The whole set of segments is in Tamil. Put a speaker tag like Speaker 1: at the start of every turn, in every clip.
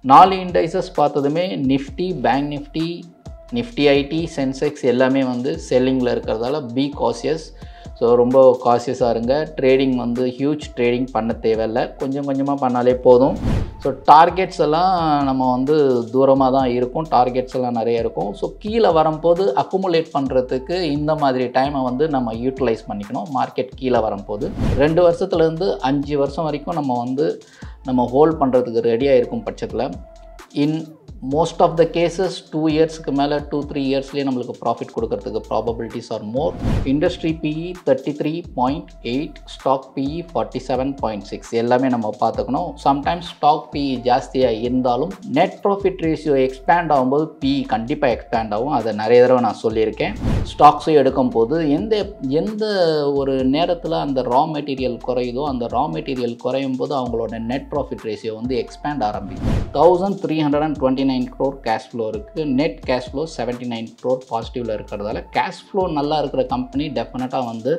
Speaker 1: 4 இண்டைசஸ் பார்த்ததுமே Nifty, bank Nifty, Nifty IT, Sensex எல்லாமே வந்து செல்லிங்கில் இருக்கிறதால பி காஷியஸ். ஸோ ரொம்ப காஷியஸாக இருங்க. ட்ரேடிங் வந்து ஹியூஜ் ட்ரேடிங் பண்ண தேவையில்லை, கொஞ்சம் கொஞ்சமாக பண்ணாலே போதும். ஸோ டார்கெட்ஸ் எல்லாம் நம்ம வந்து தூரமாக தான் இருக்கும், டார்கெட்ஸ் எல்லாம் நிறைய இருக்கும். ஸோ கீழே வரும்போது அக்குமுலேட் பண்ணுறதுக்கு இந்த மாதிரி டைமை வந்து நம்ம யூட்டிலைஸ் பண்ணிக்கணும். மார்க்கெட் கீழே வரும்போது 2 வருஷத்துலேருந்து 5 வருஷம் வரைக்கும் நம்ம ஹோல்ட் பண்ணுறதுக்கு ரெடியாக இருக்கும் பட்சத்தில் in most of the cases 2 இயர்ஸ்க்கு மேலே 2-3 இயர்ஸ்லேயே நம்மளுக்கு ப்ராஃபிட் கொடுக்கறதுக்கு probabilities are more. Industry PE 33.8, stock PE 47.6 எல்லாமே நம்ம பார்த்துக்கணும். சம்டைம்ஸ் ஸ்டாக் பிஇ ஜாஸ்தியாக இருந்தாலும் நெட் ப்ராஃபிட் ரேஷியோ எக்ஸ்பேண்ட் ஆகும்போது பிஇ கண்டிப்பாக எக்ஸ்பேண்ட் ஆகும். அதை நிறைய தடவை நான் சொல்லியிருக்கேன். ஸ்டாக்ஸும் எடுக்கும்போது எந்த ஒரு நேரத்தில் அந்த ரா மெட்டீரியல் குறையுதோ அந்த ரா மெட்டீரியல் குறையும் போது அவங்களோட நெட் ப்ராஃபிட் ரேஷியோ வந்து எக்ஸ்பேண்ட் ஆரம்பிக்கும். 1329 crore கேஷ் ஃப்ளோ இருக்குது. நெட் கேஷ் ஃப்ளோ 79 crore பாசிட்டிவில் இருக்கிறதால கேஷ் ஃப்ளோ நல்லா இருக்கிற கம்பெனி டெஃபினட்டாக வந்து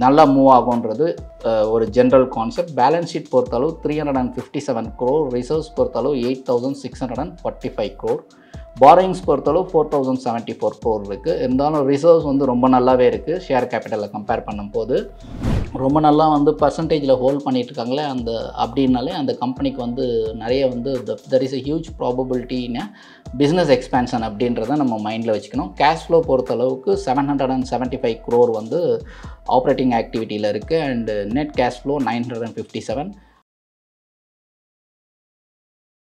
Speaker 1: நல்லா மூவ் ஆகுன்றது ஒரு ஜென்ரல் கான்செப்ட். பேலன்ஸ் ஷீட் பொறுத்தளவு 357 crore, ரிசர்வ்ஸ் பொறுத்தளவு 8645 crore, பாரோயிங்ஸ் பொறுத்தளவு 4074 crore இருக்குது. இருந்தாலும் ரிசர்வ்ஸ் வந்து ரொம்ப நல்லாவே இருக்குது ஷேர் கேபிட்டலில் கம்பேர் பண்ணும்போது. ரொம்ப நல்லா வந்து பர்சன்டேஜில் ஹோல்ட் பண்ணிகிட்ருக்காங்களே அப்படின்னாலே அந்த கம்பெனிக்கு வந்து நிறைய வந்து தெர் இஸ் எ ஹியூஜ் ப்ராபபிலிட்டின்னு பிஸ்னஸ் எக்ஸ்பேன்ஷன் அப்படின்றத நம்ம மைண்டில் வச்சுக்கணும். கேஷ் ஃப்ளோ பொறுத்தளவுக்கு 775 crore வந்து ஆப்ரேட்டிங் ஆக்டிவிட்டியில் இருக்குது. And net cash flow 957.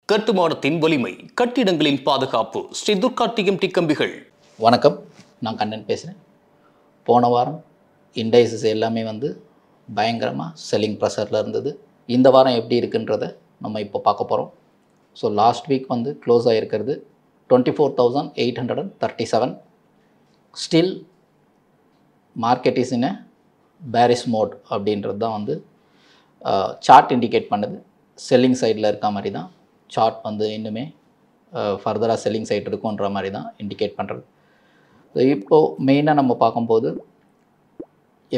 Speaker 2: கட்டுமானத்தின் வலிமை, கட்டிடங்களின் பாதுகாப்பு, ஸ்ரீ துர்கா டிஎம்டி கம்பிகள்.
Speaker 1: வணக்கம், நான் கண்ணன் பேசுகிறேன். போன வாரம் இண்டைசஸ் எல்லாமே வந்து பயங்கரமாக செல்லிங் ப்ரெஷரில் இருந்தது. இந்த வாரம் எப்படி இருக்குன்றதை நம்ம இப்போ பார்க்க போகிறோம். ஸோ லாஸ்ட் வீக் வந்து க்ளோஸ் ஆகிருக்கிறது 24,837. Still market is in a bearish mode அப்படின்றது தான் வந்து சார்ட் இண்டிகேட் பண்ணுது. செல்லிங் சைடில் இருக்க மாதிரி தான் சார்ட் வந்து இன்னுமே ஃபர்தராக செல்லிங் சைடு இருக்குன்ற மாதிரி தான் இண்டிகேட் பண்ணுறது. ஸோ இப்போது மெயினாக நம்ம பார்க்கும்போது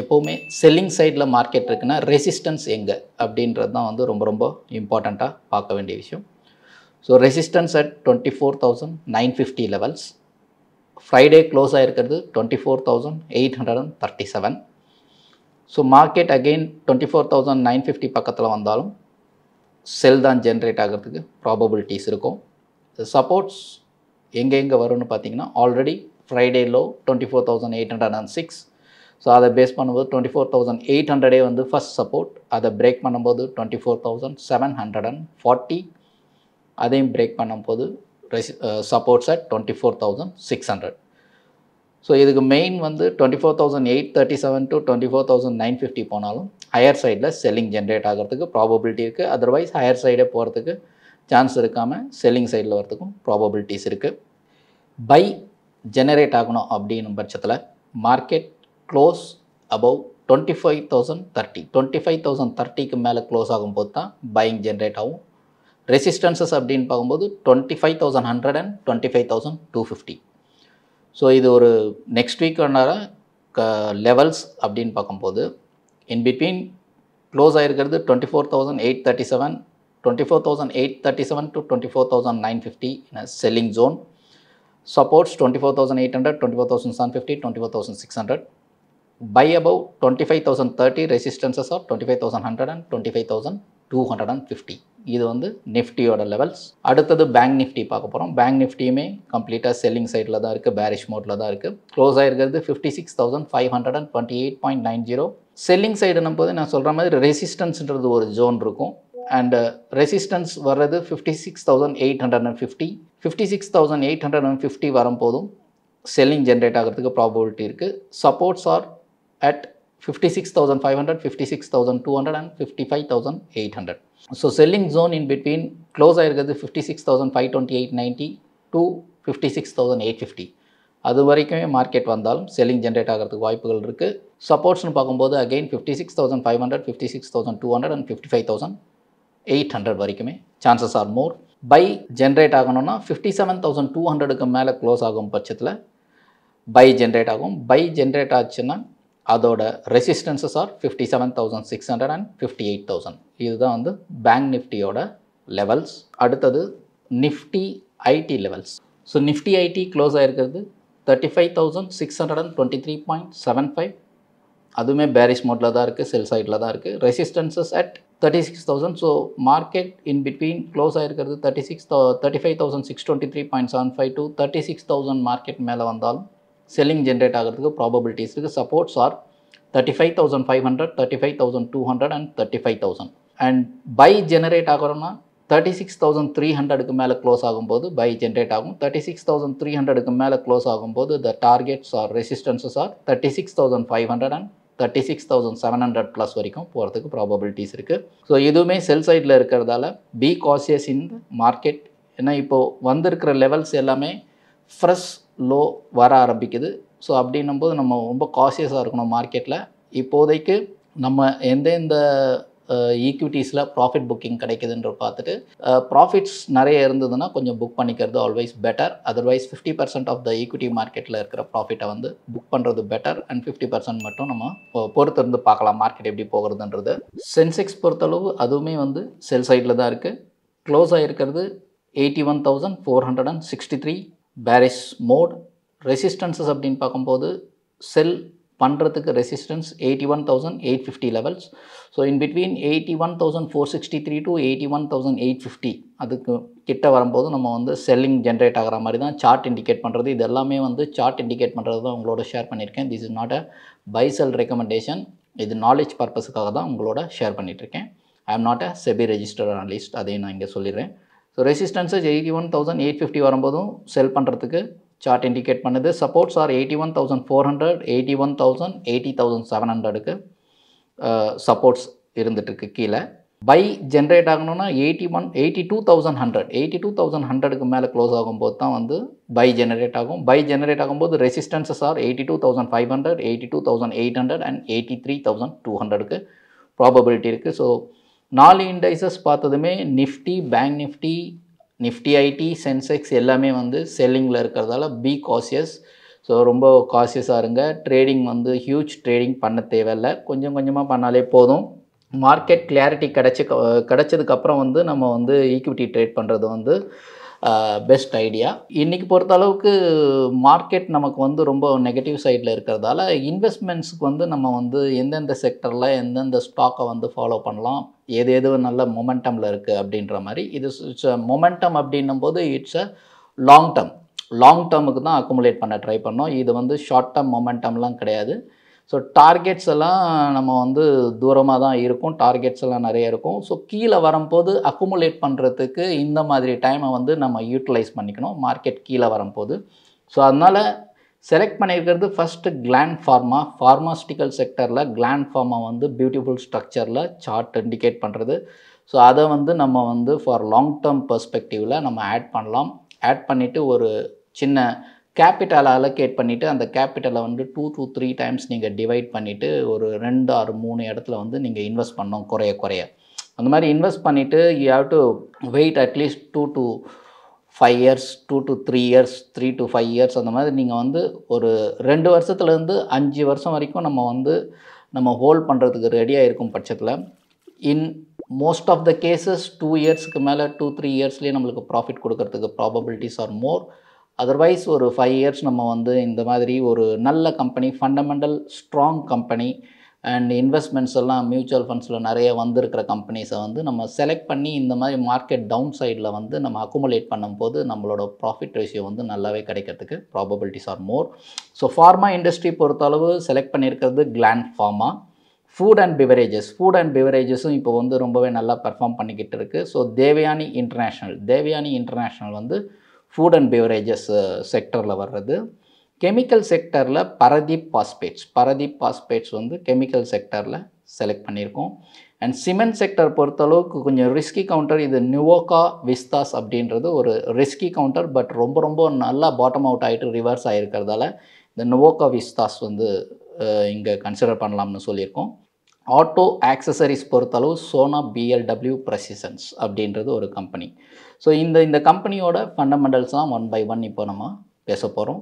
Speaker 1: எப்போவுமே செல்லிங் சைடில் மார்க்கெட் இருக்குன்னா ரெசிஸ்டன்ஸ் எங்கே அப்படின்றது தான் வந்து ரொம்ப ரொம்ப இம்பார்ட்டண்ட்டாக பார்க்க வேண்டிய விஷயம். So resistance at 24,950 levels. Friday close ஆகிருக்கிறது 24,837. ஸோ மார்க்கெட் அகெயின் 24,950 பக்கத்தில் வந்தாலும் செல் தான் ஜென்ரேட் ஆகிறதுக்கு ப்ராபபிலிட்டிஸ் இருக்கும். சப்போர்ட்ஸ் எங்கே வரும்னு பார்த்தீங்கன்னா ஆல்ரெடி ஃப்ரைடே லோ 24,806. ஸோ அதை பேஸ் பண்ணும்போது 24,800 வந்து ஃபஸ்ட் சப்போர்ட். அதை பிரேக் பண்ணும்போது 24,740. அதையும் பிரேக் பண்ணும்போது சப்போர்ட்ஸ் அட் 24,600. ஸோ இதுக்கு மெயின் வந்து 24,837 to 24,950 போனாலும் ஹையர் சைடில் செல்லிங் ஜென்ரேட் ஆகிறதுக்கு ப்ராபபிலிட்டி இருக்குது. அதர்வைஸ் ஹையர் சைடே போகிறதுக்கு சான்ஸ் இருக்காமல் செல்லிங் சைடில் வரதுக்கும் ப்ராபபிலிட்டிஸ் இருக்குது. பை ஜெனரேட் ஆகணும் அப்படின்னும் பட்சத்தில் மார்க்கெட் க்ளோஸ் அபவ் 25,030. 25,030க்கு மேலே க்ளோஸ் ஆகும்போது தான் பையிங் ஜென்ரேட் ஆகும். ரெசிஸ்டன்சஸ் அப்படின்னு பார்க்கும்போது 25,100 and 25,250. ஸோ இது ஒரு நெக்ஸ்ட் வீக்கான லெவல்ஸ் அப்படின்னு பார்க்கும்போது இன்பிட்வீன் க்ளோஸ் ஆகிருக்கிறது 24,837, 24,837 to 24,950 selling zone. Supports 24,800, 24,750, 24,600. Buy above 25,030, resistances are 25,100 and 25,250. இது வந்து நிஃப்டியோட லெவல்ஸ். அடுத்தது பேங்க் நிஃப்டி பார்க்க போகிறோம். பேங்க் நிஃப்டியுமே கம்ப்ளீட்டாக செல்லிங் சைடில் தான் இருக்குது, பேரிஷ் மோட்டில் தான் இருக்குது. க்ளோஸ் ஆகிருக்கிறது 56,528.90. செல்லிங் சைடுன்னும் போது நான் சொல்கிற மாதிரி ரெசிஸ்டன்ஸ்ன்றது ஒரு ஜோன் இருக்கும். அண்ட் ரெசிஸ்டன்ஸ் வர்றது 56,850. 56,850 வரும்போதும் செல்லிங் ஜென்ரேட் ஆகிறதுக்கு ப்ராபபிலிட்டி இருக்குது. Supports are at 56,500, 56,200 and 55,800. So selling zone in between close ஆகிருக்கிறது 56,528.90 to 56,850. அது வரைக்குமே மார்க்கெட் வந்தாலும் செல்லிங் ஜென்ரேட் ஆகிறதுக்கு வாய்ப்புகள் இருக்குது. சப்போர்ட்ஸ்னு பார்க்கும்போது அகெயின் 56,500, 56,200 and 55,800 வரைக்குமே chances are more. Buy generate ஆகணும்னா 57,200க்கு மேலே க்ளோஸ் ஆகும் பட்சத்தில் பை ஜென்ரேட் ஆகும். பை ஜென்ரேட் ஆச்சுன்னா அதோட ரெசிஸ்டன்சஸ் ஆர் 57,600 and 58,000. இதுதான் வந்து பேங்க் நிஃப்டியோட லெவல்ஸ். அடுத்தது Nifty IT levels. So Nifty IT close ஆகிருக்கிறது 35,623.75. அதுவுமே பேரிஷ் மோட்டில் தான் இருக்குது, செல் சைடில் தான் இருக்குது. Resistances at 36,000. So market in between close ஆகிருக்கிறது 35,623.75 to 36,000 மார்க்கெட் மேலே வந்தாலும் செல்லிங் ஜென்ரேட் ஆகிறதுக்கு ப்ராபபிலிட்டிஸ் இருக்குது. Supports are 35,500, 35,200 and 35,000. And buy generate ஆகிறோம்னா 36,300க்கு மேலே க்ளோஸ் ஆகும்போது பை ஜென்ரேட் ஆகும். 36,300க்கு மேலே க்ளோஸ் ஆகும்போது the targets are resistances are 36,500 and 36,700 plus வரைக்கும் போகிறதுக்கு ப்ராபபிலிட்டிஸ் இருக்குது. ஸோ இதுவுமே செல் சைடில் இருக்கிறதால பி காஷியஸ் இன் மார்க்கெட். ஏன்னா இப்போது வந்திருக்கிற லெவல்ஸ் எல்லாமே ஃப்ரெஷ் லோ வர ஆரம்பிக்குது. ஸோ அப்படின்னும் போது நம்ம ரொம்ப காஷியஸாக இருக்கணும் மார்க்கெட்டில். இப்போதைக்கு நம்ம எந்தெந்த ஈக்விட்டிஸில் ப்ராஃபிட் புக்கிங் கிடைக்குதுன்ற பார்த்துட்டு ப்ராஃபிட்ஸ் நிறைய இருந்ததுன்னா கொஞ்சம் புக் பண்ணிக்கிறது always better. Otherwise 50% off the equity மார்க்கெட்டில் இருக்கிற ப்ராஃபிட்டை வந்து புக் பண்ணுறது பெட்டர். அண்ட் 50% மட்டும் நம்ம பொறுத்து இருந்து பார்க்கலாம் மார்க்கெட் எப்படி போகிறதுன்றது. சென்செக்ஸ் பொறுத்தளவு அதுவுமே வந்து செல் சைடில் தான் இருக்குது. க்ளோஸ் ஆகிருக்கிறது 81,463 பேரிஷ் மோட். ரெசிஸ்டன்சஸ் அப்படின்னு பார்க்கும்போது செல் பண்ணுறதுக்கு resistance 81,850 levels. So in between 81,463 to 81,850 அதுக்கு கிட்ட வரும்போது நம்ம வந்து செல்லிங் ஜென்ரேட் ஆகிற மாதிரி தான் சார்ட் இண்டிகேட் பண்ணுறது. இது எல்லாமே வந்து சார்ட் இண்டிகேட் பண்ணுறது தான் உங்களோட ஷேர் பண்ணியிருக்கேன். This is not a by sell recommendation. இது நாலேஜ் பர்பஸுக்காக தான் உங்களோட ஷேர் பண்ணிகிட்ருக்கேன். I am not a SEBI registered analyst, அதையும் நான் இங்கே சொல்லிடுறேன். ஸோ ரெசிஸ்டன்ஸஸ் 81,850 வரும்போதும் செல் பண்ணுறதுக்கு சார்ட் இண்டிகேட் பண்ணுது. சப்போர்ட்ஸ் ஆர் 81,400, 81,000, 80,700க்கு சப்போர்ட்ஸ் இருந்துகிட்ருக்கு கீழே. பை ஜென்ரேட் ஆகணும்னா 82,100க்கு மேலே க்ளோஸ் ஆகும்போது தான் வந்து பை ஜெனரேட் ஆகும். பை ஜெனரேட் ஆகும்போது ரெசிஸ்டன்சஸ் ஆர் 82,500, 82,800 அண்ட் 83,200க்கு ப்ராபபிலிட்டி இருக்குது. ஸோ 4 இண்டைசஸ் பார்த்ததுமே Nifty, bank Nifty, Nifty IT, Sensex எல்லாமே வந்து செல்லிங்கில் இருக்கிறதால பி காஷியஸ். ஸோ ரொம்ப காஷியஸாக இருங்க. ட்ரேடிங் வந்து ஹியூஜ் ட்ரேடிங் பண்ண தேவையில்லை, கொஞ்சம் கொஞ்சமாக பண்ணாலே போதும். மார்க்கெட் கிளாரிட்டி கிடச்சதுக்கப்புறம் வந்து நம்ம வந்து ஈக்விட்டி ட்ரேட் பண்ணுறது வந்து பெஸ்ட் ஐடியா. இன்றைக்கி பொறுத்த அளவுக்கு மார்க்கெட் நமக்கு வந்து ரொம்ப நெகட்டிவ் சைடில் இருக்கிறதால இன்வெஸ்ட்மெண்ட்ஸுக்கு வந்து நம்ம வந்து எந்தெந்த செக்டரில் எந்தெந்த ஸ்டாக்கை வந்து ஃபாலோ பண்ணலாம், எது நல்ல மொமெண்டமில் இருக்குது அப்படின்ற மாதிரி. இது மொமெண்டம் அப்படின்னும் போது இட்ஸ் அ லாங் டேர்முக்கு தான் அக்குமுலேட் பண்ண ட்ரை பண்ணோம். இது வந்து ஷார்ட் டேர்ம் மொமெண்டம்லாம் கிடையாது. ஸோ டார்கெட்ஸ் எல்லாம் நம்ம வந்து தூரமாக தான் இருக்கும், டார்கெட்ஸ் எல்லாம் நிறைய இருக்கும். ஸோ கீழே வரும்போது அக்குமுலேட் பண்ணுறதுக்கு இந்த மாதிரி டைமை வந்து நம்ம யூட்டிலைஸ் பண்ணிக்கணும் மார்க்கெட் கீழே வரும்போது. ஸோ அதனால் செலக்ட் பண்ணியிருக்கிறது ஃபஸ்ட்டு கிளாண்ட் ஃபார்மாஸ்டிக்கல் செக்டரில் கிளாண்ட் ஃபார்மா வந்து பியூட்டிஃபுல் ஸ்ட்ரக்சரில் சார்ட் இண்டிகேட் பண்ணுறது. ஸோ அதை வந்து நம்ம வந்து ஃபார் லாங் டேர்ம் பெர்ஸ்பெக்டிவில் நம்ம ஆட் பண்ணலாம். ஆட் பண்ணிவிட்டு ஒரு சின்ன கேபிட்டலை அலோகேட் பண்ணிவிட்டு அந்த கேபிட்டலை வந்து 2 to 3 டைம்ஸ் நீங்கள் டிவைட் பண்ணிவிட்டு ஒரு 2 or 3 இடத்துல வந்து நீங்கள் இன்வெஸ்ட் பண்ணணும் குறைய. அந்த மாதிரி இன்வெஸ்ட் பண்ணிவிட்டு you have to wait at least 2 to 5 years, 2 to 3 years, 3 to 5 years அந்த மாதிரி நீங்கள் வந்து ஒரு 2 வருஷத்துலேருந்து 5 வருஷம் வரைக்கும் நம்ம ஹோல்ட் பண்ணுறதுக்கு ரெடியாக இருக்கும் பட்சத்தில் in most of the cases 2 இயர்ஸ்க்கு மேலே 2-3 இயர்ஸ்லேயே நம்மளுக்கு ப்ராஃபிட் கொடுக்கறதுக்கு ப்ராபபிலிட்டிஸ் ஆர் மோர். அதர்வைஸ் ஒரு 5 இயர்ஸ் நம்ம வந்து இந்த மாதிரி ஒரு நல்ல company, fundamental strong company and investments எல்லாம் மியூச்சுவல் ஃபண்ட்ஸில் நிறைய வந்திருக்கிற கம்பெனிஸை வந்து நம்ம செலக்ட் பண்ணி இந்த மாதிரி மார்க்கெட் டவுன் சைடில் வந்து நம்ம அக்குமுலேட் பண்ணும்போது நம்மளோட ப்ராஃபிட் ரேஷியோ வந்து நல்லாவே கிடைக்கிறதுக்கு probabilities are more. So pharma industry பொறுத்தளவு செலக்ட் பண்ணியிருக்கிறது கிளாண்ட் ஃபார்மா. ஃபுட் அண்ட் பிவரேஜஸும் இப்போ வந்து ரொம்பவே நல்லா பெர்ஃபார்ம் பண்ணிக்கிட்டு இருக்குது. ஸோ தேவயானி இன்டர்நேஷ்னல் வந்து ஃபுட் அண்ட் பிவரேஜஸ் செக்டரில் வர்றது. கெமிக்கல் செக்டரில் பரதீப் பாஸ்பேட்ஸ் வந்து கெமிக்கல் செக்டரில் செலக்ட் பண்ணியிருக்கோம். அண்ட் சிமெண்ட் செக்டர் பொறுத்தளவுக்கு கொஞ்சம் ரிஸ்கி கவுண்டர். இது நிவோகா விஸ்தாஸ் அப்படின்றது ஒரு ரிஸ்கி கவுண்டர், பட் ரொம்ப நல்லா பாட்டம் அவுட் ஆகிட்டு ரிவர்ஸ் ஆகிருக்கிறதால இந்த நிவோகா விஸ்தாஸ் வந்து இங்கே கன்சிடர் பண்ணலாம்னு சொல்லியிருக்கோம். ஆட்டோ ஆக்சசரிஸ் பொறுத்தளவு சோனா பிஎல்டபிள்யூ ப்ரெசிஷன்ஸ் அப்படின்றது ஒரு கம்பெனி. ஸோ இந்த கம்பெனியோட ஃபண்டமெண்டல்ஸ்லாம் 1 by 1 இப்போ நம்ம பேச போகிறோம்.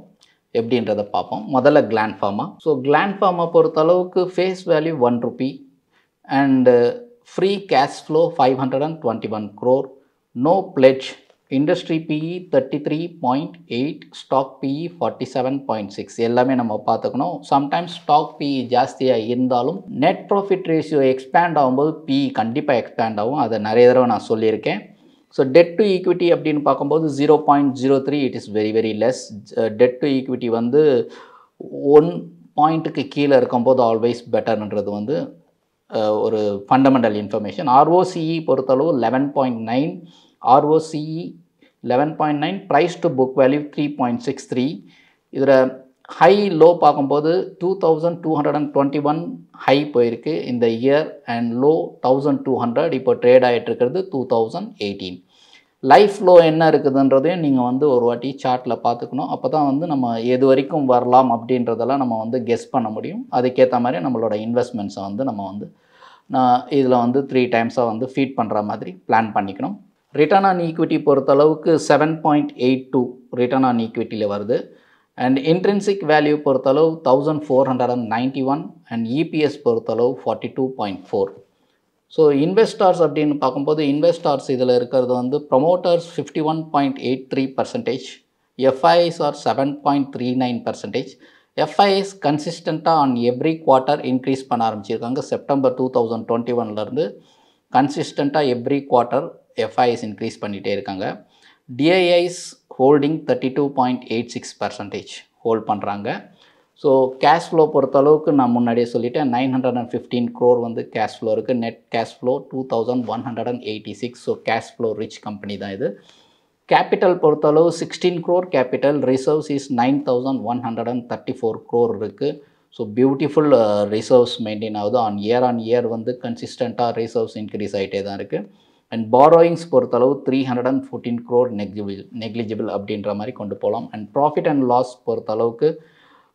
Speaker 1: எப்படின்றத பார்ப்போம். முதல்ல Gland pharma. So Gland pharma பொறுத்தளவுக்கு face value 1 rupee and free cash flow 521 crore, no pledge industry PE 33.8, stock PE 47.6 எல்லாமே நம்ம பார்த்துக்கணும். சம்டைம்ஸ் ஸ்டாக் பிஇ ஜாஸ்தியாக இருந்தாலும் நெட் ப்ராஃபிட் ரேஷியோ எக்ஸ்பேண்ட் ஆகும்போது பிஇ கண்டிப்பாக எக்ஸ்பேண்ட் ஆகும். அதை நிறைய தடவை நான் சொல்லியிருக்கேன். ஸோ டெட் டு ஈக்விட்டி அப்படின்னு பார்க்கும்போது 0.03, it is very very less. Debt to equity வந்து 1 பாயிண்ட்டுக்கு கீழே இருக்கும்போது ஆல்வேஸ் பெட்டர்ன்றது வந்து ஒரு ஃபண்டமெண்டல் இன்ஃபர்மேஷன். ஆர்ஓசிஇ பொறுத்தளவு 11.9, ROCE 11.9, price to book value 3.63. இதில் ஹை லோ பார்க்கும்போது 2221 ஹை போயிருக்கு இந்த இயர் அண்ட் லோ 1200 இப்போ ட்ரேட் ஆகிட்டு இருக்கிறது 2018. லைஃப் லோ என்ன இருக்குதுன்றதையும் நீங்கள் வந்து ஒரு வாட்டி சார்ட்டில் பார்த்துக்கணும். அப்போ தான் வந்து நம்ம எது வரைக்கும் வரலாம் அப்படின்றதெல்லாம் நம்ம வந்து கெஸ் பண்ண முடியும். அதுக்கேற்ற மாதிரி நம்மளோட இன்வெஸ்ட்மெண்ட்ஸை வந்து நம்ம வந்து இதில் வந்து 3 டைம்ஸாக வந்து ஃபீட் பண்ணுற மாதிரி பிளான் பண்ணிக்கணும். ரிட்டர்ன் ஆன் ஈக்விட்டி பொறுத்தளவுக்கு 7.82 ரிட்டர்ன் ஆன் ஈக்விட்டியில் வருது. அண்ட் இன்ட்ரின்சிக் வேல்யூ பொறுத்தளவு 1491 அண்ட் இபிஎஸ் பொறுத்தளவு 42.4. ஸோ இன்வெஸ்டார்ஸ் அப்படின்னு பார்க்கும்போது இன்வெஸ்டார்ஸ் இதில் இருக்கிறது வந்து ப்ரொமோட்டர்ஸ் 51.83%, எஃப்ஐஎஸ் ஆர் 7.39%. எஃப்ஐஎஸ் கன்சிஸ்டண்ட்டாக ஆன் எவ்ரி குவார்ட்டர் இன்க்ரீஸ் பண்ண ஆரம்பிச்சிருக்காங்க. செப்டம்பர் 2021 கன்சிஸ்டண்ட்டாக எவ்ரி குவார்ட்டர் எஃப்ஐஎஸ் இன்க்ரீஸ் பண்ணிகிட்டே இருக்காங்க. டிஐஐஸ் ஹோல்டிங் 32.86% ஹோல்ட் பண்ணுறாங்க. ஸோ கேஷ் ஃப்ளோ பொறுத்தளவுக்கு நான் முன்னாடியே சொல்லிட்டேன், 915 crore வந்து கேஷ் ஃப்ளோ இருக்குது. Net cash flow 2186. So cash flow rich company தான் இது. கேபிட்டல் பொறுத்தளவு 16 crore capital. Reserves is 9134 crore இருக்குது. ஸோ பியூட்டிஃபுல் ரிசர்வ்ஸ் மெயின்டைன் ஆகுது. ஆன் இயர் வந்து கன்சிஸ்டண்ட்டாக ரிசர்வ்ஸ் இன்க்ரீஸ் ஆகிட்டே தான் இருக்குது. அண்ட் பாரோயிங்ஸ் பொறுத்தளவு 314 crore நெக்லிஜிபிள் அப்படின்ற மாதிரி கொண்டு போகலாம். அண்ட் ப்ராஃபிட் அண்ட் லாஸ் பொறுத்தளவுக்கு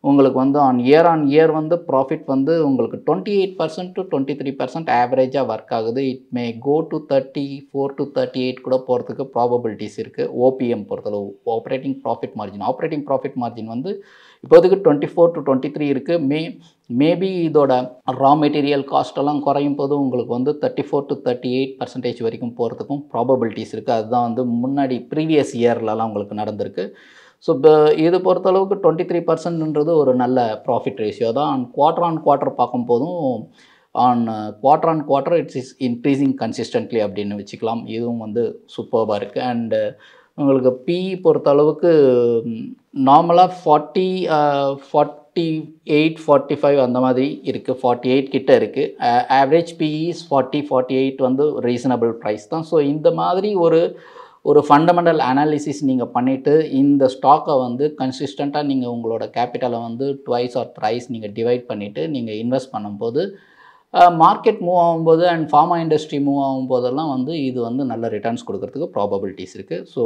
Speaker 1: உங்களுக்கு வந்து ஆன் இயர் வந்து ப்ராஃபிட் வந்து உங்களுக்கு 28% to 23% ஆவரேஜாக ஒர்க் ஆகுது. It may go to 34 to 38 கூட போகிறதுக்கு ப்ராபபிலிட்டிஸ் இருக்குது. ஓபிஎம் பொறுத்தளவு ஆப்ரேட்டிங் ப்ராஃபிட் மார்ஜின் வந்து இப்போதைக்கு 24 to 23 இருக்குது. மேபி இதோட ரா மெட்டீரியல் காஸ்ட்டெல்லாம் குறையும் போது உங்களுக்கு வந்து 34 to 38% வரைக்கும் போகிறதுக்கும் ப்ராபபிலிட்டிஸ் இருக்குது. அதுதான் வந்து முன்னாடி ப்ரீவியஸ் இயர்லலாம் உங்களுக்கு நடந்திருக்கு. ஸோ இது பொறுத்தளவுக்கு 23%ன்றது ஒரு நல்ல ப்ராஃபிட் ரேஷியோ தான். ஆன் குவார்ட்டர் பார்க்கும்போதும் on quarter it's is increasing consistently அப்படின்னு வச்சுக்கலாம். இதுவும் வந்து சூப்பர்பாக இருக்குது. அண்டு உங்களுக்கு பிஇ பொறுத்தளவுக்கு நார்மலாக 48, 45 அந்த மாதிரி இருக்குது. 48 கிட்ட இருக்குது. ஆவரேஜ் பிஇ 48 வந்து ரீசனபிள் ப்ரைஸ் தான். ஸோ இந்த மாதிரி ஒரு ஃபண்டமெண்டல் அனாலிசிஸ் நீங்கள் பண்ணிவிட்டு இந்த ஸ்டாக்கை வந்து கன்சிஸ்டண்ட்டாக நீங்கள் உங்களோட கேபிட்டலை வந்து ட்வைஸ் ஆர் த்ரைஸ் நீங்கள் டிவைட் பண்ணிவிட்டு நீங்கள் இன்வெஸ்ட் பண்ணும்போது மார்க்கெட் மூவ் ஆகும்போது அண்ட் ஃபார்மா இண்டஸ்ட்ரி மூவ் ஆகும்போதெல்லாம் வந்து இது வந்து நல்ல ரிட்டர்ன்ஸ் கொடுக்கறதுக்கு ப்ராபபிலிட்டிஸ் இருக்குது. ஸோ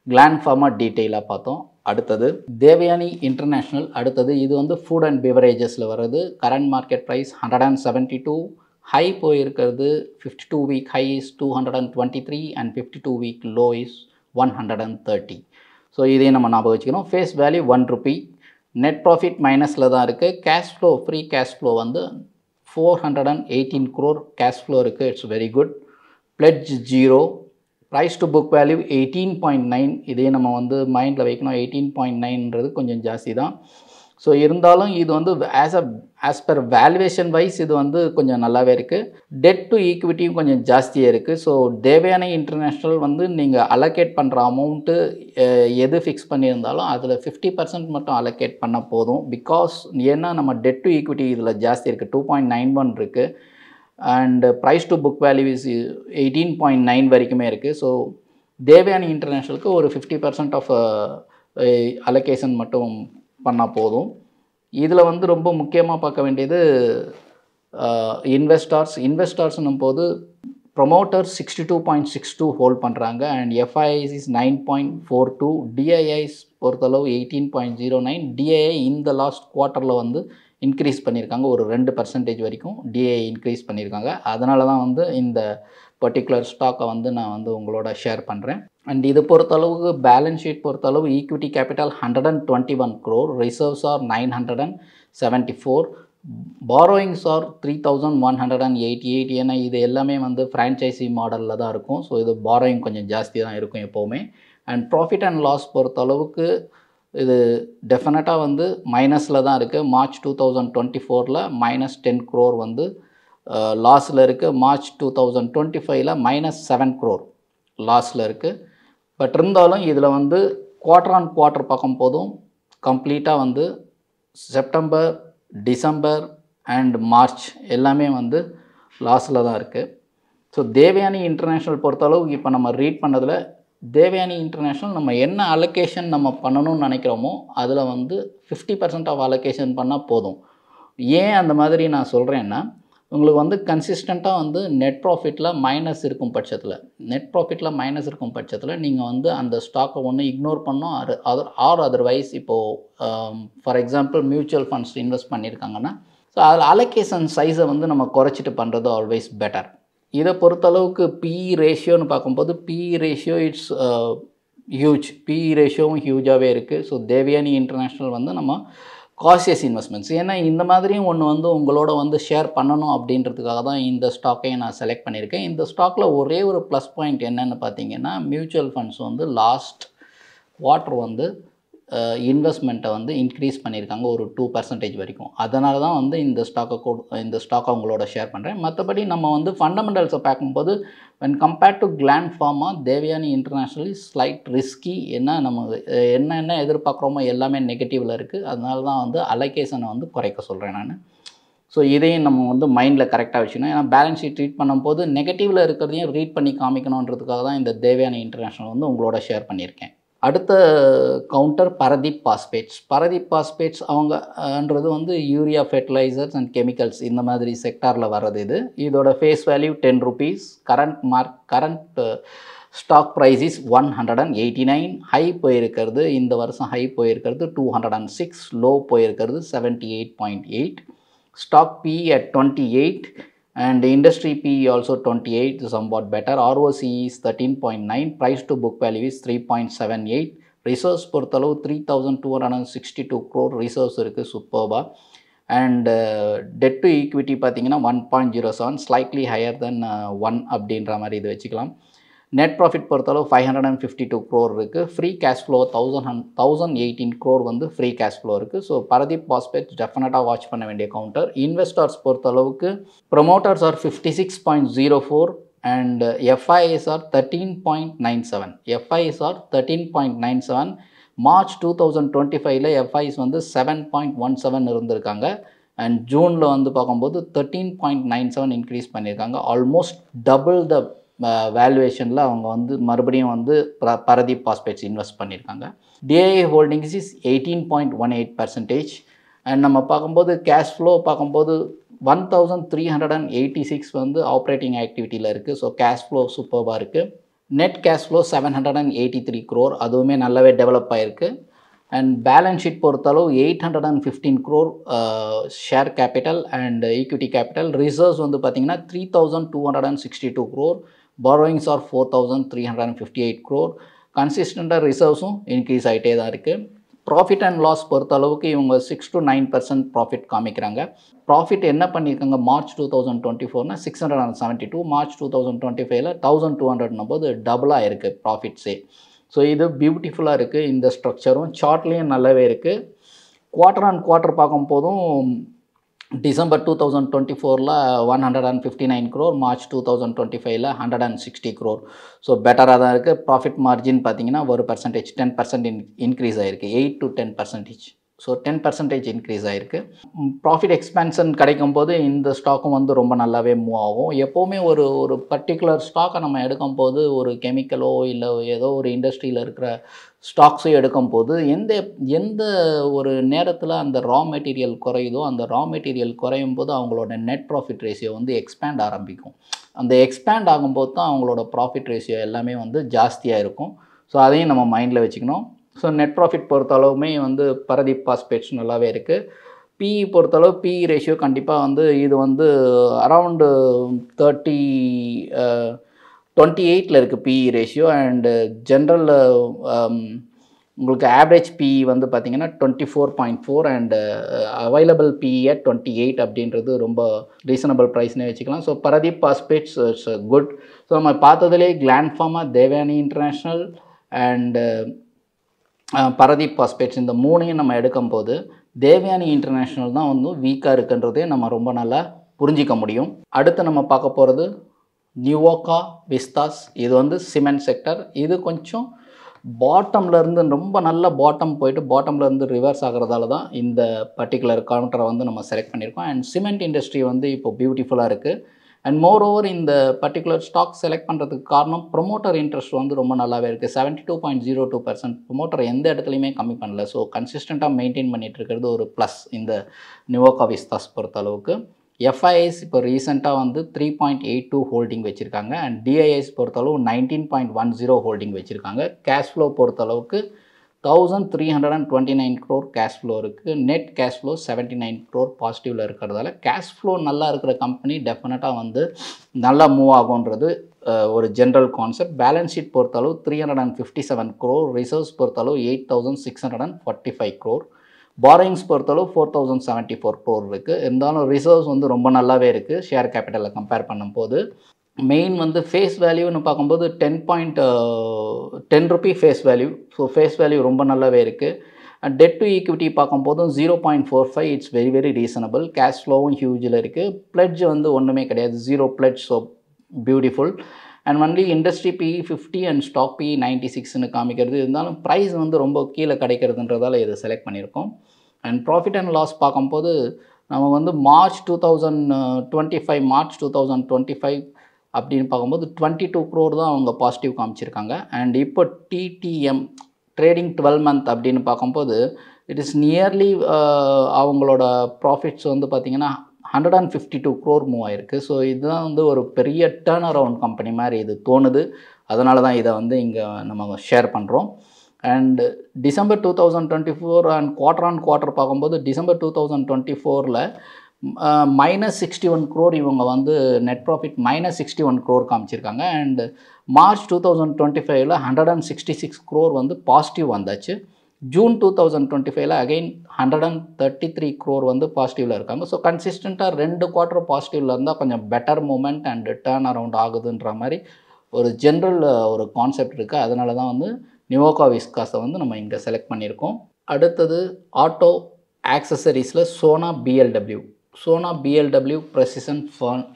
Speaker 1: கிளாண்ட் ஃபார்மா டீட்டெயிலாக பார்த்தோம். அடுத்தது தேவயானி இன்டர்நேஷ்னல். அடுத்தது இது வந்து ஃபுட் அண்ட் பிவரேஜஸில் வருது. Current market price 172. ஹை போயிருக்கிறது 52 week high is 223 and 52 week low is 130. So இதையும் நம்ம ஞாபகம் வச்சுக்கணும். Face value 1 rupee. Net profit மைனஸில் தான் இருக்குது. Cash flow free cash flow வந்து 418 crore கேஷ் ஃப்ளோ இருக்குது. It's very good. Pledge 0. Price to book value 18.9. இதே நம்ம வந்து மைண்டில் வைக்கணும். 18.9ன்றது கொஞ்சம் ஜாஸ்தி தான். ஸோ இருந்தாலும் இது வந்து ஆஸ் பர் வேல்யூவேஷன் வைஸ் இது வந்து கொஞ்சம் நல்லாவே இருக்குது. டெட் டு ஈக்விட்டியும் கொஞ்சம் ஜாஸ்தியாக இருக்குது. ஸோ தேவயானி இன்டர்நேஷ்னல் வந்து நீங்கள் அலோகேட் பண்ணுற அமௌண்ட்டு எது ஃபிக்ஸ் பண்ணியிருந்தாலும் அதில் 50% மட்டும் அலோகேட் பண்ண போதும். பிகாஸ் ஏன்னா நம்ம டெட் டு ஈக்விட்டி இதில் ஜாஸ்தி இருக்குது. 2.91 இருக்குது. And price to book value is 18.9 வரைக்குமே இருக்குது. ஸோ தேவயானி இன்டர்நேஷ்னலுக்கு ஒரு 50% ஆஃப் அலோகேஷன் மட்டும் பண்ணால் போதும். இதில் வந்து ரொம்ப முக்கியமாக பார்க்க வேண்டியது இன்வெஸ்டார்ஸ்னும் போது ப்ரொமோட்டர்ஸ் 62.62 ஹோல்ட் பண்ணுறாங்க. And FIIs is 9.42. டிஐஐஸ் பொறுத்தளவு 18.09. டிஐஐ இந்த லாஸ்ட் குவார்ட்டரில் வந்து இன்க்ரீஸ் பண்ணியிருக்காங்க. ஒரு 2% வரைக்கும் டிஐஐ இன்க்ரீஸ் பண்ணியிருக்காங்க. அதனால தான் வந்து இந்த பர்டிகுலர் ஸ்டாக்கை வந்து நான் வந்து உங்களோட ஷேர் பண்ணுறேன். அண்ட் இது பொறுத்தளவுக்கு பேலன்ஸ் ஷீட் பொறுத்தளவு equity capital 121 crore, reserves are 974, borrowings are 3188. ஏன்னா இது எல்லாமே வந்து ஃப்ரான்ச்சைசி மாடலில் தான் இருக்கும். ஸோ இது பாரோயிங் கொஞ்சம் ஜாஸ்தி தான் இருக்கும் எப்போவுமே. அண்ட் ப்ராஃபிட் அண்ட் லாஸ் பொறுத்த அளவுக்கு இது டெஃபினட்டாக வந்து மைனஸில் தான் இருக்குது. மார்ச் 2024 -10 crore வந்து லாஸில் இருக்குது. மார்ச் 2025 -7 crore லாஸில் இருக்குது. பட் இருந்தாலும் இதில் வந்து குவார்டர் ஆன் குவார்டர் பார்க்கும் போதும் கம்ப்ளீட்டாக வந்து செப்டம்பர், டிசம்பர் அண்ட் மார்ச் எல்லாமே வந்து லாஸில் தான் இருக்குது. ஸோ தேவயானி இன்டர்நேஷ்னல் பொறுத்தளவுக்கு இப்போ நம்ம ரீட் பண்ணதில் தேவயானி இன்டர்நேஷ்னல் நம்ம என்ன அலோகேஷன் நம்ம பண்ணணும்னு நினைக்கிறோமோ அதில் வந்து 50% ஆஃப் அலோகேஷன் பண்ணால் போதும். ஏன் அந்த மாதிரி நான் சொல்கிறேன்னா, உங்களுக்கு வந்து கன்சிஸ்டண்ட்டாக வந்து நெட் ப்ராஃபிட்டில் மைனஸ் இருக்கும் பட்சத்தில் நீங்கள் வந்து அந்த ஸ்டாக்கை ஒன்று இக்னோர் பண்ணோம். அதர்வைஸ் இப்போது for example mutual funds invest பண்ணியிருக்காங்கன்னா, ஸோ அதில் அலோகேஷன் சைஸை வந்து நம்ம குறைச்சிட்டு பண்ணுறது ஆல்வேஸ் பெட்டர். இதை பொறுத்தளவுக்கு பிஇ ரேஷியோன்னு பார்க்கும்போது PE ratio it's huge. PE ரேஷியோவும் ஹியூஜாகவே இருக்குது. ஸோ தேவயானி இன்டர்நேஷ்னல் வந்து நம்ம காஷியஸ் இன்வெஸ்ட்மெண்ட்ஸ், ஏன்னா இந்த மாதிரியும் ஒன்று வந்து உங்களோட வந்து ஷேர் பண்ணணும் அப்படின்றதுக்காக தான் இந்த ஸ்டாக்கையும் நான் செலக்ட் பண்ணியிருக்கேன். இந்த ஸ்டாக்கில் ஒரே ஒரு ப்ளஸ் பாயிண்ட் என்னென்னு பார்த்தீங்கன்னா, மியூச்சுவல் ஃபண்ட்ஸ் வந்து லாஸ்ட் குவார்ட்டர் வந்து இன்வெஸ்ட்மெண்ட்டை வந்து இன்க்ரீஸ் பண்ணியிருக்காங்க ஒரு 2% வரைக்கும். அதனால தான் வந்து இந்த ஸ்டாக்கை உங்களோட ஷேர் பண்ணுறேன். மற்றபடி நம்ம வந்து ஃபண்டமெண்டல்ஸை பார்க்கும்போது when compared to Gland Pharma, Devyani international is slight risky. ஏன்னா நம்ம என்ன எதிர்பார்க்குறோமோ எல்லாமே நெகட்டிவில் இருக்குது. அதனால தான் வந்து அலோகேஷனை வந்து குறைக்க சொல்கிறேன் நான். ஸோ இதையும் நம்ம வந்து மைண்டில் கரெக்டாக வச்சுக்கணும். ஏன்னா பேலன்ஸ் ஷீட் ரீட் பண்ணும்போது நெகட்டிவில் இருக்கிறதையும் ரீட் பண்ணி காமிக்கணுன்றதுக்காக தான் இந்த தேவயானி இன்டர்நேஷ்னல் வந்து உங்களோட ஷேர் பண்ணியிருக்கேன். அடுத்த கவுண்டர் பரதீப் பாஸ்பேட்ஸ் அவங்கன்றது வந்து யூரியா ஃபெர்டிலைசர்ஸ் அண்ட் கெமிக்கல்ஸ் இந்த மாதிரி செக்டாரில் வர்றது. இதோட face value 10 rupees. Current stock price is 189. High போயிருக்கிறது இந்த வருஷம், ஹை போயிருக்கிறது 206, லோ போயிருக்கிறது 78.8. Stock PE at 28 and industry PE also 28, somewhat better. ROCE is 13.9. Price to book value is 3.78. Reserves பொறுத்தளவு 3262 crore reserves இருக்குது, சூப்பர்பா. அண்ட் டெட் டு ஈக்விட்டி பார்த்தீங்கன்னா 1.07, ஸ்லைட்லி ஹையர் தென் 1 அப்படின்ற மாதிரி இது வச்சுக்கலாம். நெட் ப்ராஃபிட் பொறுத்தளவு 552 crore இருக்குது. ஃப்ரீ கேஷ் ஃப்ளோ 1018 crore வந்து ஃப்ரீ கேஷ் ஃப்ளோ இருக்குது. ஸோ பரதீப் பாஸ்பேட்ஸ் டெஃபினட்டாக வாட்ச் பண்ண வேண்டிய கவுண்டர். இன்வெஸ்டர்ஸ் பொறுத்தளவுக்கு promoters are 56.04 and FIs are 13.97. March 2025 FIs வந்து 7.17 இருந்திருக்காங்க. அண்ட் ஜூனில் வந்து பார்க்கும்போது 13.97 இன்க்ரீஸ் பண்ணியிருக்காங்க. ஆல்மோஸ்ட் டபுள் த வேல்யூவேஷனில் அவங்க வந்து மறுபடியும் வந்து பரதீப் பாஸ்பேட்ஸ் இன்வெஸ்ட் பண்ணியிருக்காங்க. DII holdings is 18.18%. அண்ட் நம்ம பார்க்கும்போது கேஷ் ஃப்ளோ பார்க்கும்போது 1386 வந்து ஆப்ரேட்டிங் ஆக்டிவிட்டியில் இருக்குது. ஸோ கேஷ் ஃப்ளோ சூப்பராக இருக்குது. நெட் கேஷ் ஃப்ளோ 783 crore, அதுவுமே நல்லாவே டெவலப் ஆகிருக்கு. அண்ட் பேலன்ஸ் ஷீட் பொறுத்தளவு 815 crore share capital and equity capital. Reserves வந்து பார்த்திங்கன்னா 3262 crore. borrowings are 4358 crore. கன்சிஸ்டண்ட்டாக ரிசர்வ்ஸும் இன்க்ரீஸ் ஆகிட்டே தான் இருக்குது. ப்ராஃபிட் அண்ட் லாஸ் பொறுத்த அளவுக்கு இவங்க 6 to 9% ப்ராஃபிட் காமிக்கிறாங்க. ப்ராஃபிட் என்ன பண்ணியிருக்காங்க மார்ச் 2024 672, மார்ச் 2025 1200 போது டபுளாக இருக்குது ப்ராஃபிட்ஸே. ஸோ இது பியூட்டிஃபுல்லாக இருக்குது. இந்த ஸ்ட்ரக்சரும் சார்ட்லேயும் நல்லாவே இருக்குது. குவார்டர் ஆன் குவார்டர் பார்க்கும் போதும் December 2024 159 crore, March 2025 160 crore. So பெட்டராக தான் இருக்குது. ப்ராஃபிட் மார்ஜின் பார்த்தீங்கன்னா ஒரு பர்சன்டேஜ் 10% இன்க்ரீஸ் ஆகிருக்கு, 8 to 10%. ஸோ 10% இன்க்ரீஸ் ஆகிருக்கு. ப்ராஃபிட் எக்ஸ்பேன்ஷன் கிடைக்கும் போது இந்த ஸ்டாக்கும் வந்து ரொம்ப நல்லாவே மூவ் ஆகும். எப்போவுமே ஒரு பர்டிகுலர் ஸ்டாக்கை நம்ம எடுக்கும் போது ஒரு கெமிக்கலோ இல்லை ஏதோ ஒரு இண்டஸ்ட்ரியில் இருக்கிற ஸ்டாக்ஸோ எடுக்கும் போது எந்த ஒரு நேரத்தில் அந்த ரா மெட்டீரியல் குறையுதோ அந்த ரா மெட்டீரியல் குறையும் போது அவங்களோட நெட் ப்ராஃபிட் ரேஷியோ வந்து எக்ஸ்பேண்ட் ஆரம்பிக்கும். அந்த எக்ஸ்பேண்ட் ஆகும்போது தான் அவங்களோட ப்ராஃபிட் ரேஷியோ எல்லாமே வந்து ஜாஸ்தியாக இருக்கும். ஸோ அதையும் நம்ம மைண்டில் வச்சுக்கணும். ஸோ நெட் ப்ராஃபிட் பொறுத்தளவுமே வந்து பரதீப் பாஸ்பேட்ஸ் நல்லாவே இருக்குது. பிஇ பொறுத்தளவு பிஇ ரேஷியோ கண்டிப்பாக வந்து இது வந்து அரவுண்டு 28 இருக்குது பிஇ ரேஷியோ. அண்டு ஜென்ரலில் உங்களுக்கு ஆவரேஜ் பிஇ வந்து பார்த்திங்கன்னா 24.4 அண்டு அவைலபிள் பிஇ 28 அப்படின்றது ரொம்ப ரீசனபிள் ப்ரைஸ்னே வச்சுக்கலாம். So Paradeep phosphates it's good. So நம்ம பார்த்ததுலேயே Gland pharma, Devyani international and Paradeep phosphates, இந்த மூணையும் நம்ம எடுக்கும்போது தேவயானி இன்டர்நேஷ்னல் தான் வந்து வீக்காக இருக்குன்றதே நம்ம ரொம்ப நல்லா புரிஞ்சிக்க முடியும். அடுத்து நம்ம பார்க்க போகிறது நிவோகா விஸ்தாஸ். இது வந்து சிமெண்ட் செக்டர். இது கொஞ்சம் பாட்டம்லேருந்து ரொம்ப நல்ல பாட்டம் போயிட்டு பாட்டம்லேருந்து ரிவர்ஸ் ஆகிறதால தான் இந்த பர்டிகுலர் கவுண்டரை வந்து நம்ம செலக்ட் பண்ணியிருக்கோம். அண்ட் சிமெண்ட் இண்டஸ்ட்ரி வந்து இப்போ பியூட்டிஃபுல்லாக இருக்குது. அண்ட் மோர் ஓவர் இந்த பர்டிகுலர் ஸ்டாக் செலக்ட் பண்ணுறதுக்கு காரணம் ப்ரொமோட்டர் இன்ட்ரெஸ்ட் வந்து ரொம்ப நல்லாவே இருக்குது. 72.02% ப்ரொமோட்டர் எந்த இடத்துலையுமே கம்மி பண்ணல. ஸோ கன்சிஸ்டண்ட்டாக மெயின்டைன் பண்ணிகிட்டு இருக்கிறது ஒரு ப்ளஸ் இந்த நிவோகா விஸ்தாஸ் பொறுத்த அளவுக்கு. எஃப்ஐஐஸ் இப்போ ரீசெண்டாக வந்து 3.82 ஹோல்டிங் வச்சுருக்காங்க. அண்ட் டிஐஐஸ் பொறுத்தளவு 19.10 ஹோல்டிங் வச்சுருக்காங்க. கேஷ் ஃப்ளோ பொறுத்தளவுக்கு 1329 crore கேஷ் ஃப்ளோ இருக்குது. நெட் கேஷ் ஃப்ளோ 79 crore பாசிட்டிவில் இருக்கிறதால கேஷ் ஃப்ளோ நல்லா இருக்கிற கம்பெனி டெஃபினட்டாக வந்து நல்லா மூவ் ஆகுன்றது ஒரு ஜென்ரல் கான்செப்ட். பேலன்ஸ் ஷீட் பொறுத்தளவு 357 crore, ரிசர்வ்ஸ் பொறுத்தளவு 8645 crore, பாரோயிங்ஸ் பொறுத்தளவு 4074 crore இருக்குது. இருந்தாலும் ரிசர்வ்ஸ் வந்து ரொம்ப நல்லாவே இருக்குது ஷேர் கேபிட்டலில் கம்பேர் பண்ணும்போது. மெயின் வந்து ஃபேஸ் வேல்யூன்னு பார்க்கும்போது 10 rupee face value. So face value ரொம்ப நல்லாவே இருக்குது. டெட் டு ஈக்விட்டி பார்க்கும்போதும் 0.45, it's very very reasonable. Cash ஃப்ளோவும் ஹியூஜில் இருக்குது. பிளட்ஜ் வந்து ஒன்றுமே கிடையாது, 0 pledge. So beautiful. And only industry PE 50 and stock PE 96ன்னு காமிக்கிறது. இருந்தாலும் ப்ரைஸ் வந்து ரொம்ப கீழே கிடைக்கிறதுன்றதால இதை செலக்ட் பண்ணியிருக்கோம். அண்ட் ப்ராஃபிட் அண்ட் லாஸ் பார்க்கும்போது நம்ம வந்து மார்ச் 2025 அப்படின்னு பார்க்கும்போது 22 crore தான் அவங்க பாசிட்டிவ் காமிச்சிருக்காங்க. அண்ட் இப்போ TTM ட்ரேடிங் 12 month அப்படின்னு பார்க்கும்போது இட் இஸ் நியர்லி அவங்களோட ப்ராஃபிட்ஸ் வந்து பார்த்திங்கன்னா 152 crore மூவ் ஆயிருக்கு. ஸோ இதுதான் வந்து ஒரு பெரிய டேர்ன் அரவுண்ட் கம்பெனி மாதிரி இது தோணுது. அதனால தான் இதை வந்து இங்கே நம்ம ஷேர் பண்ணுறோம். And December 2024 and quarter on quarter பார்க்கும்போது டிசம்பர் 2024ல் -61 crore இவங்க வந்து நெட் ப்ராஃபிட் -61 crore காமிச்சிருக்காங்க. அண்ட் மார்ச் 2025ல் 166 crore வந்து பாசிட்டிவ் வந்தாச்சு. ஜூன் 2025ல் அகெயின் 133 crore வந்து பாசிட்டிவில் இருக்காங்க. ஸோ கன்சிஸ்டண்ட்டாக 2 குவார்ட்டர் பாசிட்டிவில் இருந்தால் கொஞ்சம் better movement and turn around ஆகுதுன்ற மாதிரி ஒரு ஜென்ரல் ஒரு கான்செப்ட் இருக்குது. அதனால தான் வந்து நிவோகா விஸ்காஸை வந்து நம்ம இங்கே செலக்ட் பண்ணியிருக்கோம். அடுத்தது ஆட்டோ ஆக்சசரிஸில் சோனா BLW ப்ரெசிஷன்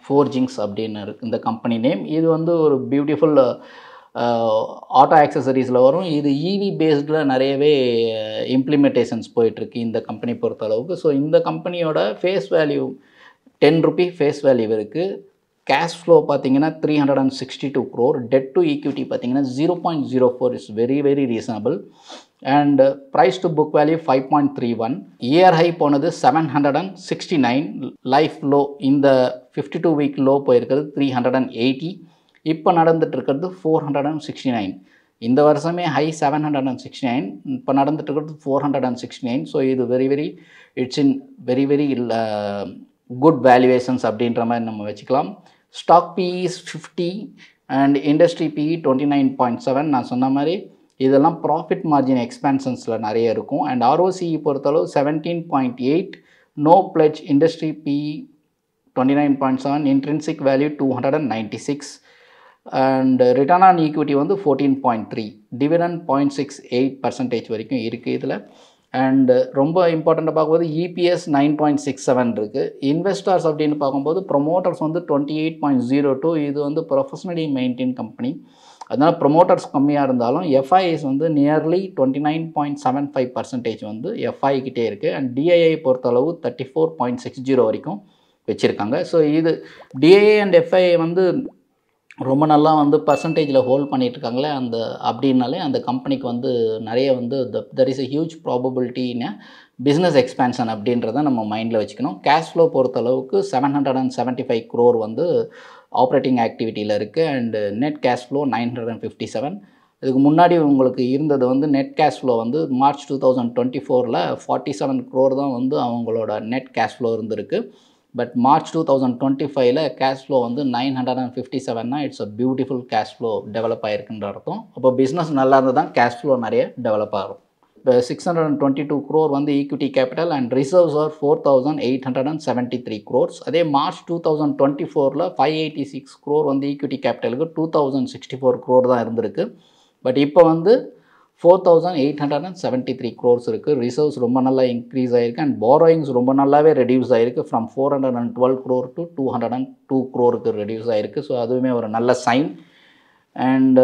Speaker 1: ஃபோர்ஜிங்ஸ் அப்படின்னு இருக்குது இந்த கம்பெனி நேம். இது வந்து ஒரு பியூட்டிஃபுல் ஆட்டோ ஆக்சசரிஸில் வரும். இது EV பேஸ்டில் நிறையவே இம்ப்ளிமெண்டேஷன்ஸ் போயிட்டுருக்கு இந்த கம்பெனி பொறுத்தளவுக்கு. ஸோ இந்த கம்பெனியோட face value 10 rupee face value இருக்குது. கேஷ் ஃப்ளோ பார்த்தீங்கன்னா 362 crore. டெட் டு ஈக்விட்டி பார்த்தீங்கன்னா 0.04, is very very reasonable. And price to book value 5.31. Year high போனது 769. லைஃப் லோ இந்த 52 week லோ போயிருக்கிறது 380. இப்போ நடந்துட்டு இருக்கிறது 469. இந்த வருஷமே ஹை 769, இப்போ நடந்துட்டு இருக்கிறது 469. ஸோ இது it's in very very good valuations அப்படின்ற மாதிரி நம்ம வச்சுக்கலாம். Stock PE is 50 and industry PE 29.7. நான் சொன்ன மாதிரி இதெல்லாம் ப்ராஃபிட் மார்ஜின் எக்ஸ்பேன்ஷன்ஸில் நிறைய இருக்கும். அண்ட் ROCE பொறுத்தளவு 17.8. No pledge industry PE 29.7. Intrinsic value 296. And return on equity வந்து 14.3. டிவிடெண்ட் 0.68% வரைக்கும் இருக்குது இதில். அண்டு ரொம்ப இம்பார்ட்டண்ட்டாக பார்க்கும்போது EPS 9.67 இருக்குது. இன்வெஸ்டர்ஸ் அப்படின்னு பார்க்கும்போது ப்ரொமோட்டர்ஸ் வந்து 28.02. இது வந்து ப்ரொஃபஷ்னலி மெயின்டைன் கம்பெனி, அதனால் ப்ரொமோட்டர்ஸ் கம்மியாக இருந்தாலும் FIIs வந்து நியர்லி 29.75% வந்து FI கிட்டே இருக்குது. அண்ட் DII பொறுத்தளவு 34.60 வரைக்கும் வச்சுருக்காங்க. ஸோ இது DII அண்ட் FII வந்து ரொம்ப நல்லா வந்து பர்சன்டேஜில் ஹோல்ட் பண்ணிகிட்ருக்காங்களே அப்படின்னாலே அந்த கம்பெனிக்கு வந்து நிறைய வந்து தெர் இஸ் எ ஹியூஜ் ப்ராபபிலிட்டின்னு பிஸ்னஸ் எக்ஸ்பேன்ஷன் அப்படின்றத நம்ம மைண்டில் வச்சுக்கணும். கேஷ் ஃப்ளோ பொறுத்தளவுக்கு 775 crore வந்து ஆப்ரேட்டிங் ஆக்டிவிட்டியில் இருக்குது. And net cash flow 957. இதுக்கு முன்னாடி உங்களுக்கு இருந்தது வந்து நெட் கேஷ் ஃப்ளோ வந்து மார்ச் 2024ல் 47 crore தான் வந்து அவங்களோட நெட் கேஷ் ஃப்ளோ இருந்திருக்கு. பட் மார்ச் 2025ல் கேஷ் ஃப்ளோ வந்து 957னா it's a beautiful cash flow develop ஆகிருக்குன்ற அர்த்தம். அப்போ பிஸ்னஸ் நல்லா இருந்தால் தான் கேஷ் ஃப்ளோ நிறைய டெவலப் ஆகும். இப்போ 622 crore வந்து equity capital and reserves are 4873 crores. அதே மார்ச் 2024ல் 586 crore வந்து ஈக்விட்டி கேபிட்டலுக்கு 2064 crore தான் இருந்திருக்கு. பட் இப்போ வந்து 4,873 crores இருக்குது. ரிசர்வ்ஸ் ரொம்ப நல்லா இன்க்ரீஸ் ஆகிருக்கு அண்ட் பாரோயிங்ஸ் ரொம்ப நல்லாவே ரெடியூஸ் ஆகிருக்கு. From 412 crore to 202 crore reduce ஆகிருக்கு. ஸோ அதுவுமே ஒரு நல்ல sign. And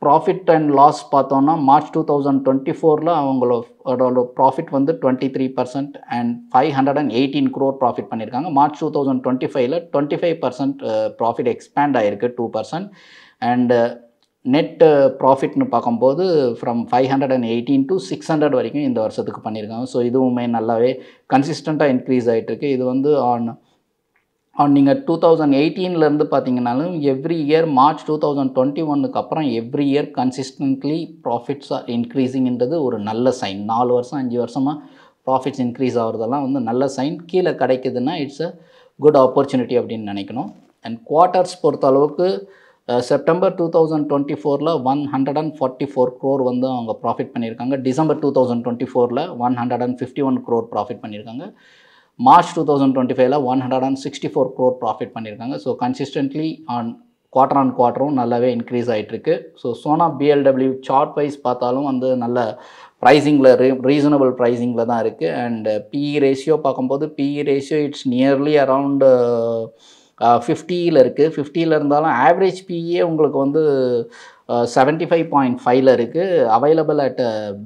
Speaker 1: profit and loss பார்த்தோன்னா மார்ச் 2024 அவங்களோட ப்ராஃபிட் வந்து 23% அண்ட் 518 crore ப்ராஃபிட் பண்ணியிருக்காங்க. மார்ச் 2025 25% ப்ராஃபிட் எக்ஸ்பேண்ட் ஆகிருக்கு 2%. அண்ட் நெட் ப்ராஃபிட்னு பார்க்கும்போது ஃப்ரம் 518 to 600 வரைக்கும் இந்த வருஷத்துக்கு பண்ணியிருக்காங்க. ஸோ இதுவுமே நல்லாவே கன்சிஸ்டண்ட்டாக இன்க்ரீஸ் ஆகிட்டுருக்கு. இது வந்து நீங்கள் 2018 பார்த்தீங்கன்னாலும் எவ்ரி இயர் மார்ச் 2021 அப்புறம் every year consistently profits are இன்க்ரீஸிங்கிறது ஒரு நல்ல சைன். 4 வருஷம் 5 வருஷமாக ப்ராஃபிட்ஸ் இன்க்ரீஸ் ஆகிறதெல்லாம் வந்து நல்ல சைன். கீழே கிடைக்குதுன்னா இட்ஸ் அ குட் ஆப்பர்ச்சுனிட்டி அப்படின்னு நினைக்கணும். அண்ட் குவார்ட்டர்ஸ் பொறுத்த அளவுக்கு செப்டம்பர் 2024 144 crore வந்து அவங்க ப்ராஃபிட் பண்ணியிருக்காங்க. டிசம்பர் 2024 151 crore ப்ராஃபிட் பண்ணியிருக்காங்க. மார்ச் 2025 164 crore ப்ராஃபிட் பண்ணியிருக்காங்க. ஸோ கன்சிஸ்டன்ட்லி ஆன் குவார்ட்டரும் நல்லாவே இன்க்ரீஸ் ஆகிட்டுருக்கு. So Sona BLW chart wise பார்த்தாலும் வந்து நல்ல ப்ரைஸிங்கில் ரீசனபிள் ப்ரைஸிங்கில் தான் இருக்குது. அண்ட் பிஇ ரேஷியோ பார்க்கும்போது PE ratio it's nearly around 50 இருக்குது. 50 இருந்தாலும் ஆவரேஜ் பிஇயே உங்களுக்கு வந்து 75.5 இருக்குது. அவைலபிள் அட்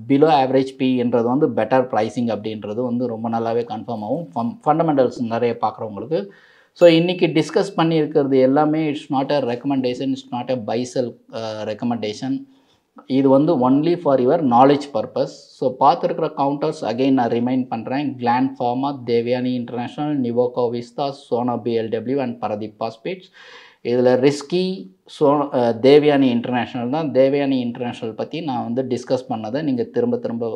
Speaker 1: பிலோ ஆவரேஜ் பின்றது வந்து பெட்டர் ப்ரைஸிங் அப்படின்றது வந்து ரொம்ப நல்லாவே கன்ஃபார்ம் ஆகும் ஃபண்டமெண்டல்ஸ் நிறைய பார்க்குறவங்களுக்கு. ஸோ இன்றைக்கி டிஸ்கஸ் பண்ணியிருக்கிறது எல்லாமே it's not a recommendation, it's not a buy sell recommendation. இது வந்து only for your knowledge purpose. So பார்த்துருக்கிற கவுண்டர்ஸ் அகெயின் நான் ரிமைண்ட் பண்ணுறேன். Gland pharma, Devyani international, Nuvoco Vistas, Sona BLW and Paradeep phosphates. இதில் ரிஸ்கி தேவயானி இன்டர்நேஷ்னல் தான். தேவயானி இன்டர்நேஷ்னல் பற்றி நான் வந்து டிஸ்கஸ் பண்ணதை நீங்கள் திரும்ப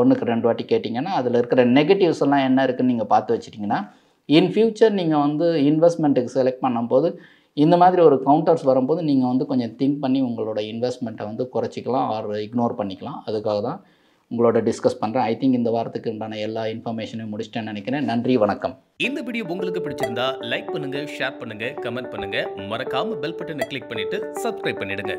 Speaker 1: 1-2 வாட்டி கேட்டிங்கன்னா அதில் இருக்கிற நெகட்டிவ்ஸ் எல்லாம் என்ன இருக்குதுன்னு நீங்கள் பார்த்து வச்சிட்டிங்கன்னா இன் ஃபியூச்சர் நீங்கள் வந்து இன்வெஸ்ட்மெண்ட்டுக்கு செலக்ட் பண்ணும்போது இந்த மாதிரி ஒரு கவுண்டர்ஸ் வரும்போது நீங்கள் வந்து கொஞ்சம் திங்க் பண்ணி உங்களோட இன்வெஸ்ட்மெண்ட்டை வந்து குறைச்சிக்கலாம் ஆர் இக்னோர் பண்ணிக்கலாம். அதுக்காக தான் உங்களோட டிஸ்கஸ் பண்ணுறேன். ஐ திங்க் இந்த வாரத்துக்கு உண்டான எல்லா இன்ஃபர்மேஷனையும் முடிச்சிட்டேன்னு நினைக்கிறேன். நன்றி, வணக்கம்.
Speaker 2: இந்த வீடியோ உங்களுக்கு பிடிச்சிருந்தா லைக் பண்ணுங்க, ஷேர் பண்ணுங்க, கமெண்ட் பண்ணுங்க. மறக்காம பெல் பட்டனை கிளிக் பண்ணிட்டு சப்ஸ்கிரைப் பண்ணிடுங்க.